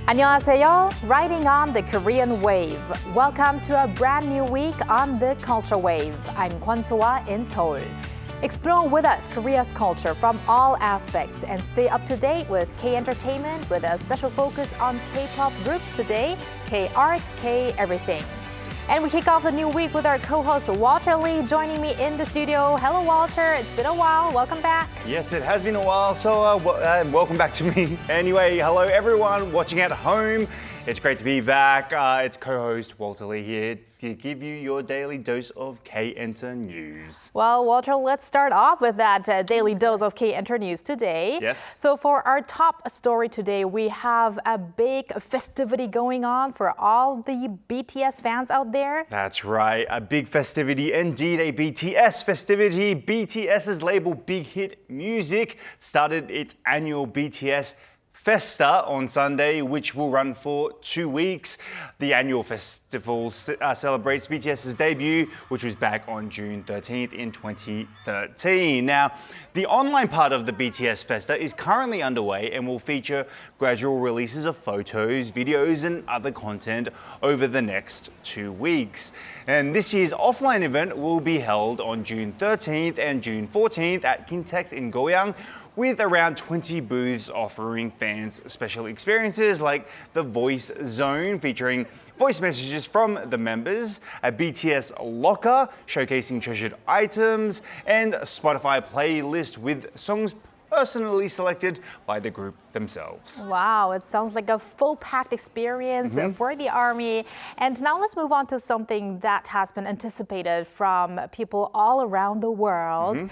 안녕하세요. Riding on the Korean wave. Welcome to a brand new week on the Culture Wave. I'm Kwon So-ah in Seoul. Explore with us Korea's culture from all aspects and stay up to date with K-entertainment with a special focus on K-pop groups today, K-art, K-everything. And we kick off the new week with our co-host Walter Lee joining me in the studio. Hello, Walter. It's been a while. Welcome back. Yes, it has been a while, so welcome back to me. Anyway, hello everyone watching at home. It's great to be back. It's co-host Walter Lee here to give you your daily dose of K-Enter news. Well, Walter, let's start off with that daily dose of K-Enter news today. Yes. So for our top story today, we have a big festivity going on for all the BTS fans out there. That's right, a big festivity indeed, a BTS festivity. BTS's label Big Hit Music started its annual BTS Festa on Sunday, which will run for 2 weeks. The annual festival celebrates BTS's debut, which was back on June 13th in 2013. Now, the online part of the BTS Festa is currently underway and will feature gradual releases of photos, videos, and other content over the next 2 weeks. And this year's offline event will be held on June 13th and June 14th at Kintex in Goyang, with around 20 booths offering fans special experiences like the Voice Zone featuring voice messages from the members, a BTS locker showcasing treasured items, and a Spotify playlist with songs personally selected by the group themselves. Wow, it sounds like a full-packed experience for the ARMY. And now let's move on to something that has been anticipated from people all around the world.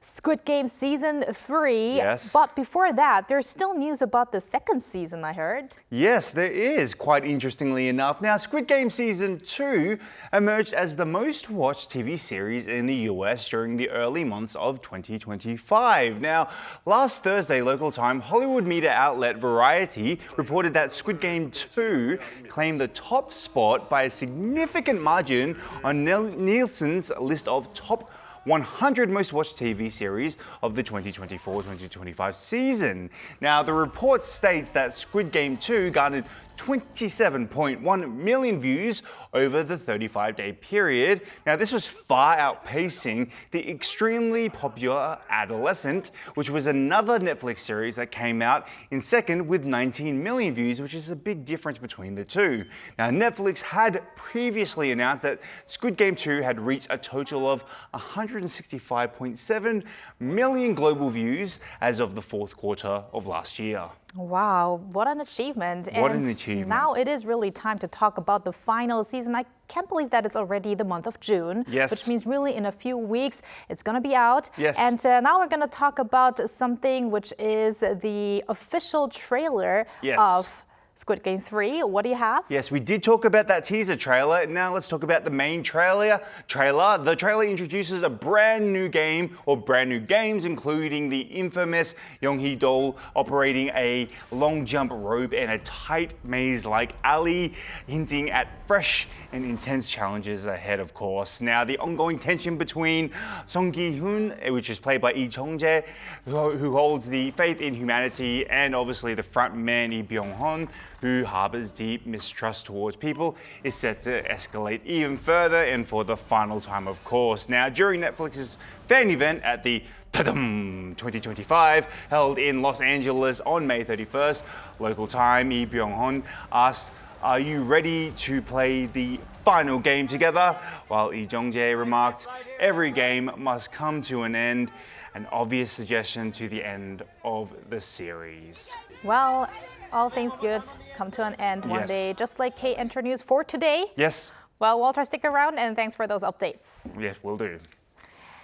Squid Game Season 3. Yes. But before that, there's still news about the second season, I heard. Yes, there is, quite interestingly enough. Now, Squid Game Season 2 emerged as the most watched TV series in the US during the early months of 2025. Now, last Thursday, local time, Hollywood media outlet Variety reported that Squid Game 2 claimed the top spot by a significant margin on Nielsen's list of top 100 most watched TV series of the 2024-2025 season. Now, the report states that Squid Game 2 garnered 27.1 million views over the 35-day period. Now, this was far outpacing the extremely popular Adolescent, which was another Netflix series that came out in second with 19 million views, which is a big difference between the two. Now, Netflix had previously announced that Squid Game 2 had reached a total of 165.7 million global views as of the fourth quarter of last year. Wow, what an achievement. What an achievement. Now it is really time to talk about the final season. I can't believe that it's already the month of June, Yes. which means really in a few weeks it's going to be out. Yes. And now we're going to talk about something which is the official trailer Yes. of Squid Game 3. What do you have? Yes, we did talk about that teaser trailer. Now let's talk about the main trailer. The trailer introduces a brand new game, or brand new games, including the infamous Young-hee doll operating a long jump rope and a tight maze-like alley, hinting at fresh and intense challenges ahead, of course. Now, the ongoing tension between Song Gi-hoon, which is played by Lee Jung-jae, who holds the faith in humanity, and obviously the front man Lee Byung-hun, who harbors deep mistrust towards people, is set to escalate even further, and for the final time, of course. Now, during Netflix's fan event at the 2025, held in Los Angeles on May 31st, local time, Lee Byung-hun asked, "Are you ready to play the final game together?" While Lee Jung-jae remarked, "Every game must come to an end," an obvious suggestion to the end of the series. Well, all things good come to an end one Yes. day, just like K-Enter News for today. Yes, Well, Walter, stick around and thanks for those updates. yes, will do.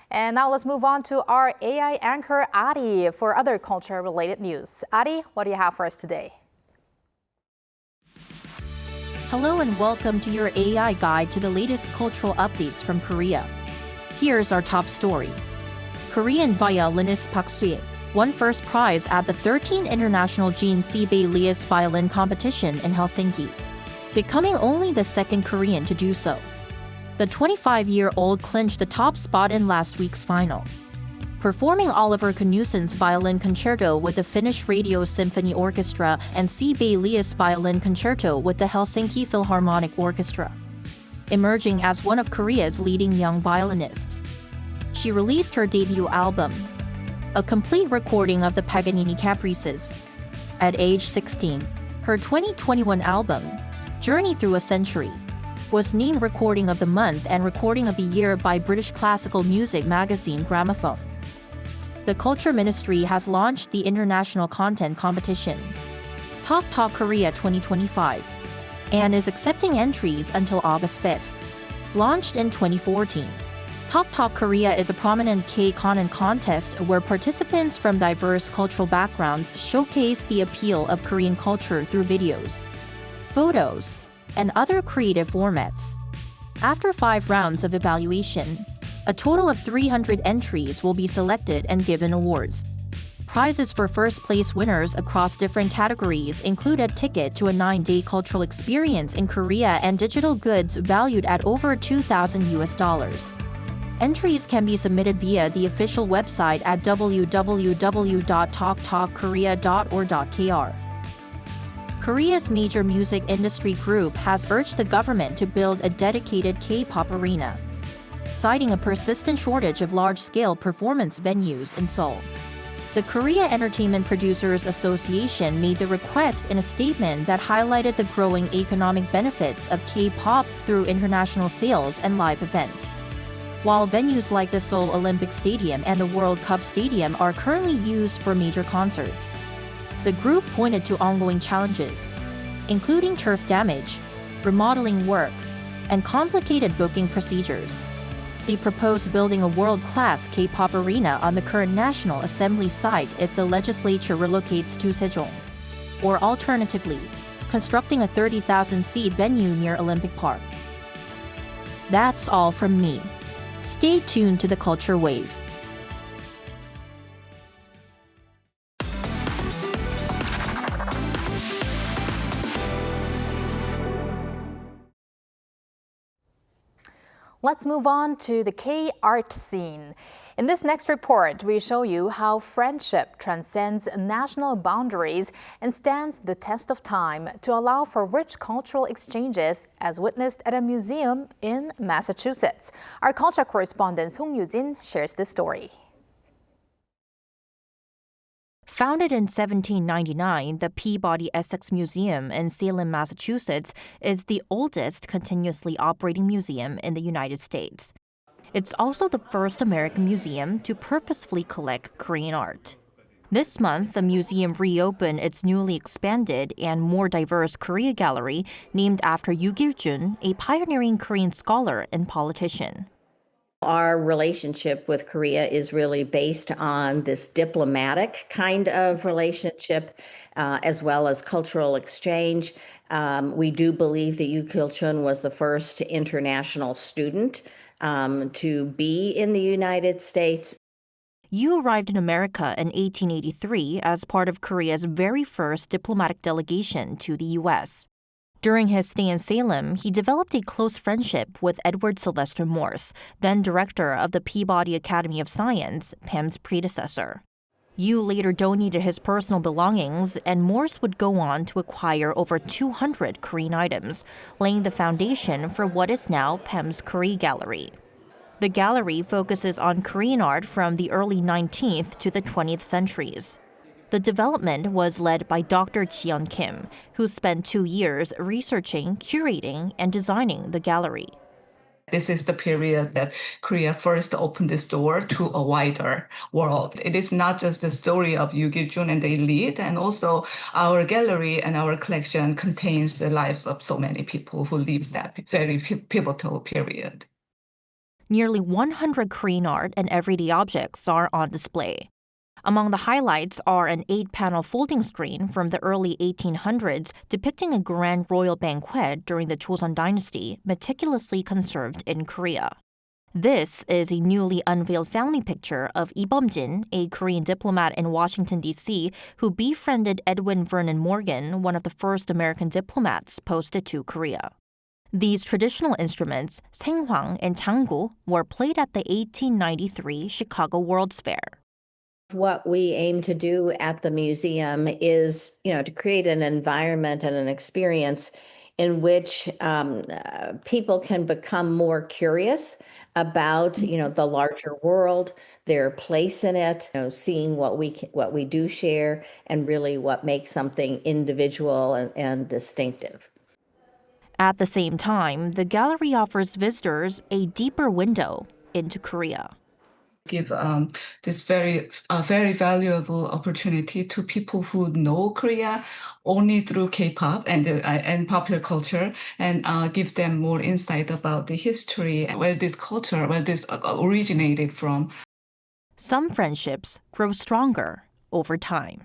And now let's move on to our AI anchor, Ari, for other culture-related news. Ari, what do you have for us today? Hello and welcome to your AI guide to the latest cultural updates from Korea. Here's our top story. Korean violinist Park Sue won first prize at the 13th International Jean Sibelius Violin Competition in Helsinki, becoming only the second Korean to do so. The 25-year-old clinched the top spot in last week's final. performing Oliver Knusson's Violin Concerto with the Finnish Radio Symphony Orchestra and Sibelius Violin Concerto with the Helsinki Philharmonic Orchestra, emerging as one of Korea's leading young violinists. She released her debut album, a complete recording of the Paganini Caprices, at age 16. Her 2021 album, Journey Through a Century, was named Recording of the Month and Recording of the Year by British classical music magazine Gramophone. The Culture Ministry has launched the international content competition, Talk Talk Korea 2025, and is accepting entries until August 5th. Launched in 2014, Talk Talk Korea is a prominent K-content contest where participants from diverse cultural backgrounds showcase the appeal of Korean culture through videos, photos, and other creative formats. After 5 rounds of evaluation, a total of 300 entries will be selected and given awards. Prizes for first-place winners across different categories include a ticket to a 9-day cultural experience in Korea and digital goods valued at over $2,000. Entries can be submitted via the official website at www.talktalkkorea.org.kr. Korea's major music industry group has urged the government to build a dedicated K-pop arena, citing a persistent shortage of large-scale performance venues in Seoul. The Korea Entertainment Producers Association made the request in a statement that highlighted the growing economic benefits of K-pop through international sales and live events. While venues like the Seoul Olympic Stadium and the World Cup Stadium are currently used for major concerts, the group pointed to ongoing challenges, including turf damage, remodeling work, and complicated booking procedures. They propose building a world-class K-pop arena on the current National Assembly site if the legislature relocates to Sejong, or alternatively, constructing a 30,000-seat venue near Olympic Park. That's all from me. Stay tuned to the Culture Wave. Let's move on to the K-art scene. In this next report, we show you how friendship transcends national boundaries and stands the test of time to allow for rich cultural exchanges, as witnessed at a museum in Massachusetts. Our culture correspondent Song Yu-jin shares this story. Founded in 1799, the Peabody Essex Museum in Salem, Massachusetts, is the oldest continuously operating museum in the United States. It's also the first American museum to purposefully collect Korean art. This month, the museum reopened its newly expanded and more diverse Korea Gallery, named after Yoo Gil-jun, a pioneering Korean scholar and politician. Our relationship with Korea is really based on this diplomatic kind of relationship, as well as cultural exchange. We do believe that Yoo Gil-jun was the first international student to be in the United States. Yoo arrived in America in 1883 as part of Korea's very first diplomatic delegation to the U.S. During his stay in Salem, he developed a close friendship with Edward Sylvester Morse, then director of the Peabody Academy of Science, Pam's predecessor. Yoo later donated his personal belongings, and Morse would go on to acquire over 200 Korean items, laying the foundation for what is now Pam's Korea Gallery. The gallery focuses on Korean art from the early 19th to the 20th centuries. The development was led by Dr. Ji-yeon Kim, who spent 2 years researching, curating, and designing the gallery. This is the period that Korea first opened this door to a wider world. It is not just the story of Yoo Gil-jun and the elite, and also our gallery and our collection contains the lives of so many people who lived that very pivotal period. Nearly 100 Korean art and everyday objects are on display. Among the highlights are an 8-panel folding screen from the early 1800s depicting a grand royal banquet during the Joseon dynasty, meticulously conserved in Korea. This is a newly unveiled family picture of Lee Bum-jin, a Korean diplomat in Washington, D.C., who befriended Edwin Vernon Morgan, one of the first American diplomats posted to Korea. These traditional instruments, senghwang and 장구, were played at the 1893 Chicago World's Fair. What we aim to do at the museum is, to create an environment and an experience in which people can become more curious about, the larger world, their place in it, seeing what we do share, and really what makes something individual and distinctive. At the same time, the gallery offers visitors a deeper window into Korea. Give this very valuable opportunity to people who know Korea only through K-pop and popular culture, and give them more insight about the history, where this originated from. Some friendships grow stronger over time.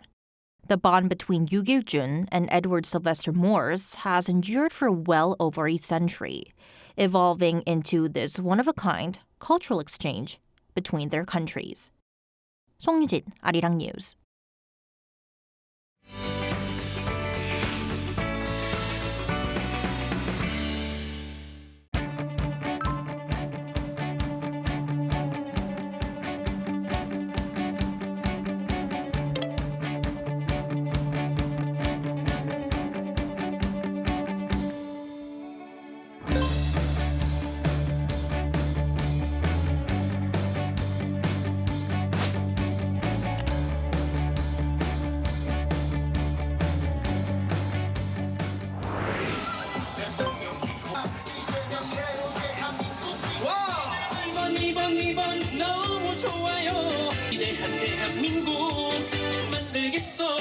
The bond between Yoo Gil-jun and Edward Sylvester Morse has endured for well over a century, evolving into this one-of-a-kind cultural exchange between their countries. 송유진, 아리랑 뉴스. 이번 너무 좋아요. 위대한 대한민국 만들겠어요.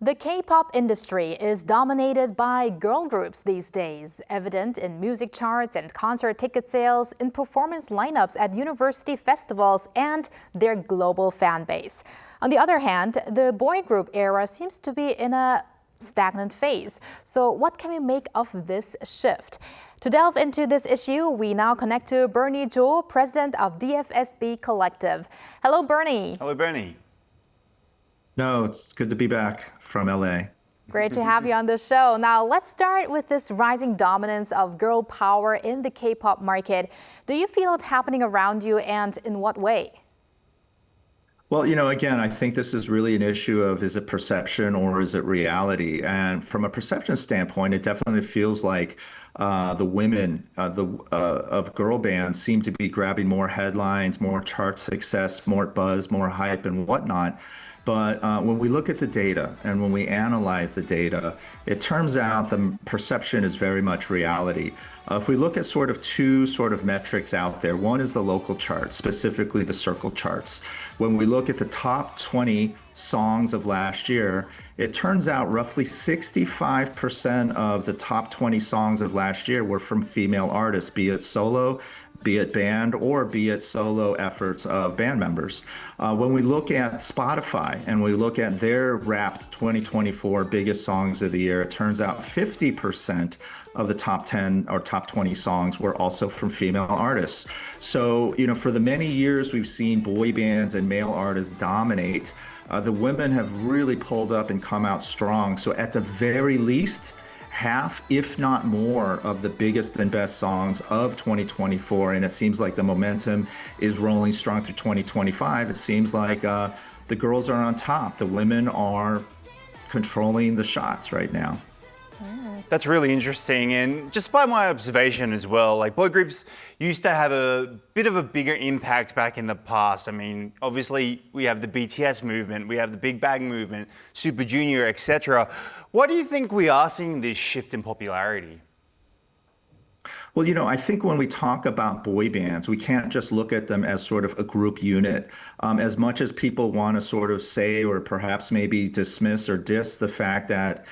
The K-pop industry is dominated by girl groups these days, evident in music charts and concert ticket sales, in performance lineups at university festivals, and their global fan base. On the other hand, the boy group era seems to be in a stagnant phase. So what can we make of this shift? To delve into this issue, we now connect to Bernie Jo, president of DFSB Collective. Hello, Bernie. Hello, Bernie. No, it's good to be back from LA. Great to have you on the show. Now, let's start with this rising dominance of girl power in the K-pop market. Do you feel it happening around you, and in what way? Well, again, I think this is really an issue of, is it perception or is it reality? And from a perception standpoint, it definitely feels like the women of girl bands seem to be grabbing more headlines, more chart success, more buzz, more hype and whatnot. But when we look at the data and when we analyze the data, it turns out the perception is very much reality. If we look at two metrics out there, one is the local charts, specifically the circle charts. When we look at the top 20 songs of last year, it turns out roughly 65% of the top 20 songs of last year were from female artists, be it solo, be it band, or be it solo efforts of band members. When we look at Spotify and we look at their Wrapped 2024 biggest songs of the year, it turns out 50% of the top 10 or top 20 songs were also from female artists. So, for the many years we've seen boy bands and male artists dominate, the women have really pulled up and come out strong. So at the very least, half, if not more, of the biggest and best songs of 2024. And it seems like the momentum is rolling strong through 2025. It seems like the girls are on top. The women are controlling the shots right now. That's really interesting, and just by my observation as well, like boy groups used to have a bit of a bigger impact back in the past. I mean, obviously we have the BTS movement, we have the Big Bang movement, Super Junior, etc. Why do you think we are seeing this shift in popularity? Well, I think when we talk about boy bands, we can't just look at them as sort of a group unit. As much as people want to sort of say or perhaps maybe dismiss or diss the fact that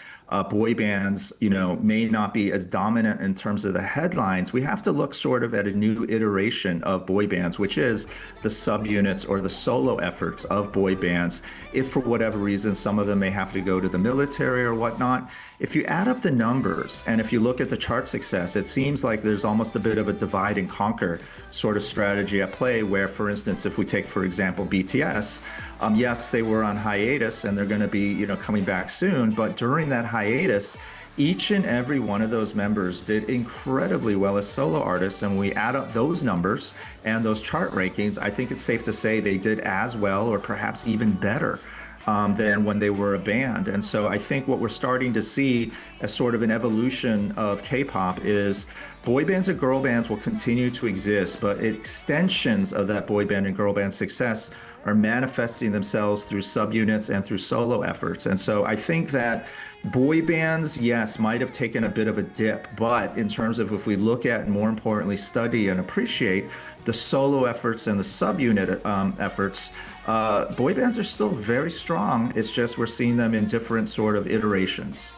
boy bands, may not be as dominant in terms of the headlines, we have to look sort of at a new iteration of boy bands, which is the subunits or the solo efforts of boy bands. If for whatever reason, some of them may have to go to the military or whatnot, if you add up the numbers and if you look at the chart success, it seems like there's almost a bit of a divide and conquer sort of strategy at play where, for instance, if we take, for example, BTS, yes, they were on hiatus and they're going to be, coming back soon. But during that hiatus, each and every one of those members did incredibly well as solo artists. And when we add up those numbers and those chart rankings, I think it's safe to say they did as well or perhaps even better than when they were a band. And so I think what we're starting to see as sort of an evolution of K-pop is boy bands and girl bands will continue to exist, but extensions of that boy band and girl band success are manifesting themselves through subunits and through solo efforts. And so I think that boy bands, yes, might have taken a bit of a dip, but in terms of if we look at, and more importantly, study and appreciate the solo efforts and the subunit efforts, boy bands are still very strong. It's just we're seeing them in different sort of iterations.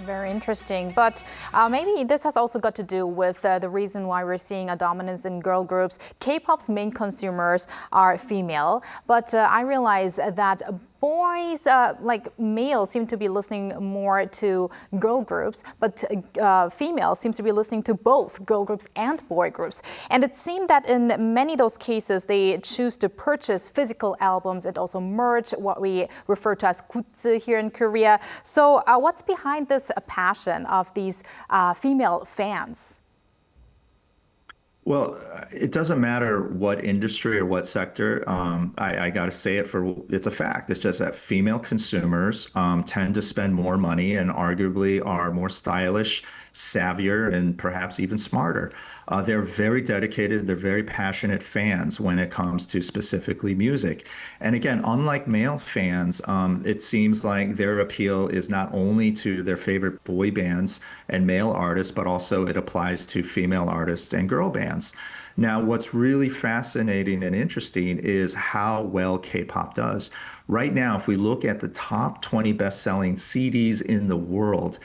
Very interesting. But maybe this has also got to do with the reason why we're seeing a dominance in girl groups. K-pop's main consumers are female, but I realize that boys, like males, seem to be listening more to girl groups, but females seem to be listening to both girl groups and boy groups. And it seemed that in many of those cases, they choose to purchase physical albums and also merch, what we refer to as gutsu here in Korea. So what's behind this passion of these female fans? Well, it doesn't matter what industry or what sector. I got to say it's a fact. It's just that female consumers tend to spend more money and arguably are more stylish, savvier, and perhaps even smarter. They're very dedicated. They're very passionate fans when it comes to specifically music. And again, unlike male fans, it seems like their appeal is not only to their favorite boy bands and male artists, but also it applies to female artists and girl bands. Now, what's really fascinating and interesting is how well K-pop does. Right now, if we look at the top 20 best-selling CDs in the world,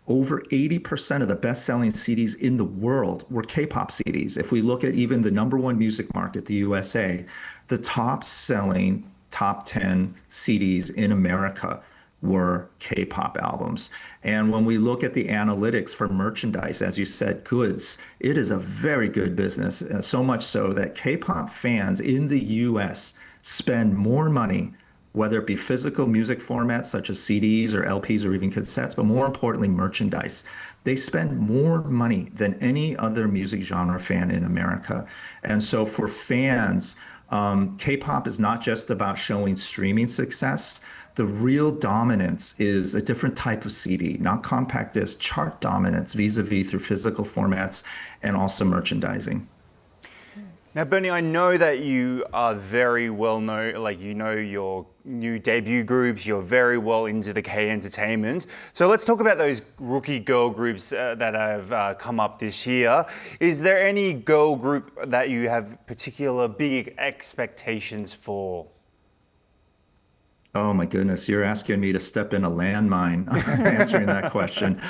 over 80% of the best-selling CDs in the world were K-pop CDs. If we look at even the number one music market, the USA, the top-selling top 10 CDs in America were K-pop albums. And when we look at the analytics for merchandise, as you said, goods, it is a very good business. So much so that K-pop fans in the US spend more money, whether it be physical music formats such as CDs or LPs or even cassettes, but more importantly, merchandise. They spend more money than any other music genre fan in America. And so for fans, K-pop is not just about showing streaming success. The real dominance is a different type of CD, not compact disc, chart dominance vis-a-vis through physical formats and also merchandising. Now, Bernie, I know that you are very well known, like your new debut groups, you're very well into the K-entertainment. So let's talk about those rookie girl groups that have come up this year. Is there any girl group that you have particular big expectations for? Oh my goodness, you're asking me to step in a landmine answering that question.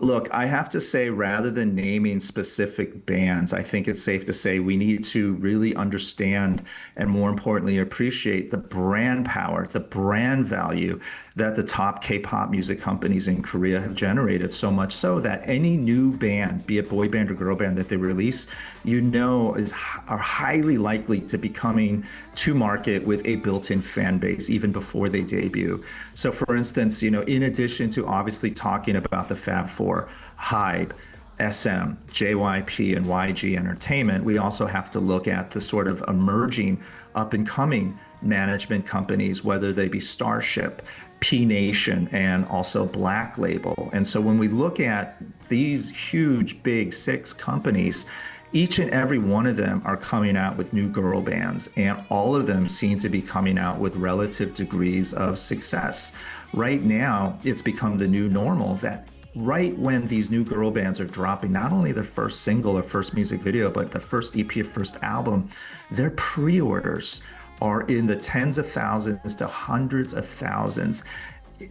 Look, I have to say, rather than naming specific bands, I think it's safe to say we need to really understand and more importantly, appreciate the brand power, the brand value that the top K-pop music companies in Korea have generated, so much so that any new band, be it boy band or girl band that they release, are highly likely to be coming to market with a built-in fan base even before they debut. So for instance, in addition to obviously talking about the Fab Four, HYBE, SM, JYP, and YG Entertainment, we also have to look at the sort of emerging up-and-coming management companies, whether they be Starship, P Nation, and also Black Label. And so when we look at these huge, big 6 companies, each and every one of them are coming out with new girl bands, and all of them seem to be coming out with relative degrees of success. Right now, it's become the new normal that right when these new girl bands are dropping not only their first single or first music video, but the first EP or first album, their pre-orders are in the tens of thousands to hundreds of thousands.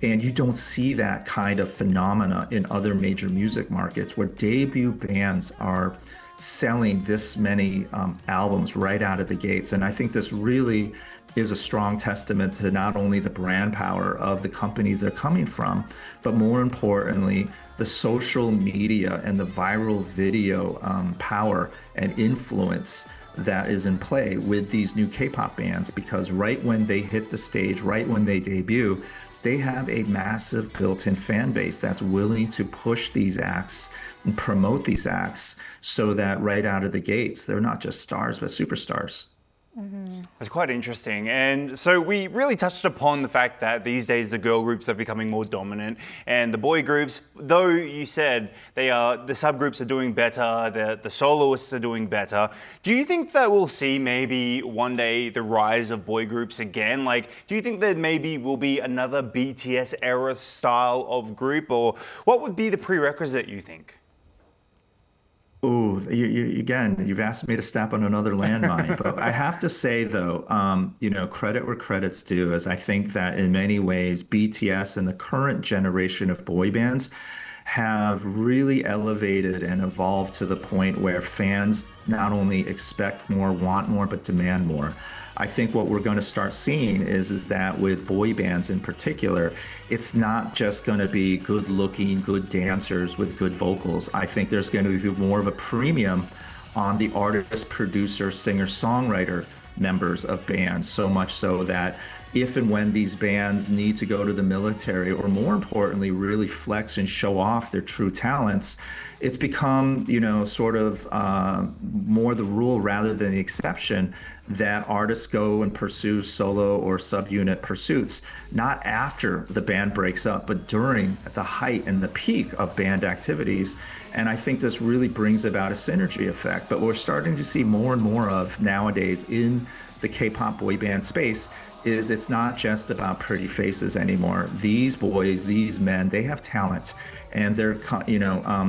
And you don't see that kind of phenomena in other major music markets where debut bands are selling this many albums right out of the gates. And I think this really is a strong testament to not only the brand power of the companies they're coming from, but more importantly, the social media and the viral video power and influence that is in play with these new K-pop bands, because right when they hit the stage, right when they debut, they have a massive built-in fan base that's willing to push these acts and promote these acts so that right out of the gates, they're not just stars, but superstars. It's quite interesting. And so we really touched upon the fact that these days the girl groups are becoming more dominant, and the boy groups, though you said the subgroups are doing better, the soloists are doing better. Do you think that we'll see maybe one day the rise of boy groups again? Like, do you think that maybe will be another BTS era style of group, or what would be the prerequisite, you think? Oh, again, you've asked me to step on another landmine, but I have to say though, credit where credit's due, as I think that in many ways, BTS and the current generation of boy bands have really elevated and evolved to the point where fans not only expect more, want more, but demand more. I think what we're going to start seeing is that with boy bands in particular, it's not just going to be good looking, good dancers with good vocals. I think there's going to be more of a premium on the artist, producer, singer, songwriter members of bands, so much so that if and when these bands need to go to the military, or more importantly, really flex and show off their true talents, it's become, sort of more the rule rather than the exception that artists go and pursue solo or subunit pursuits, not after the band breaks up, but during the height and the peak of band activities. And I think this really brings about a synergy effect. But we're starting to see more and more of nowadays in the K-pop boy band space is it's not just about pretty faces anymore. These boys, these men, they have talent, and they're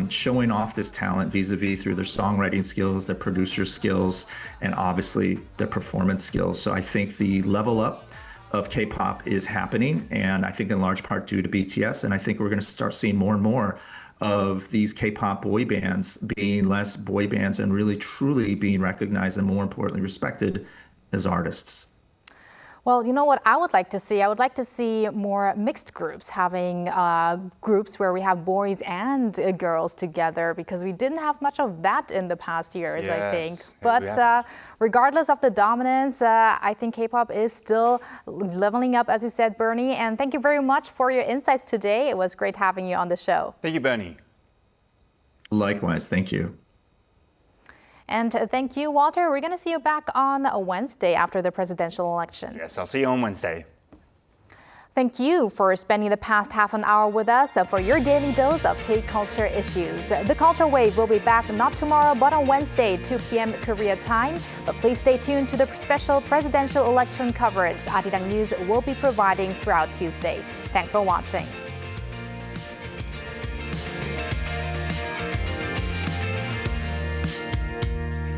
showing off this talent vis-a-vis through their songwriting skills, their producer skills, and obviously their performance skills. So I think the level up of K-pop is happening, and I think in large part due to BTS, and I think we're going to start seeing more and more of these K-pop boy bands being less boy bands and really truly being recognized and more importantly respected as artists. Well, you know what I would like to see? I would like to see more mixed groups, having groups where we have boys and girls together, because we didn't have much of that in the past years, I think. But regardless of the dominance, I think K-pop is still leveling up, as you said, Bernie. And thank you very much for your insights today. It was great having you on the show. Thank you, Bernie. Likewise, thank you. And thank you, Walter. We're going to see you back on a Wednesday after the presidential election. Yes, I'll see you on Wednesday. Thank you for spending the past half an hour with us for your daily dose of K-culture issues. The Culture Wave will be back not tomorrow, but on Wednesday, 2 p.m. Korea time. But please stay tuned to the special presidential election coverage Arirang News will be providing throughout Tuesday. Thanks for watching.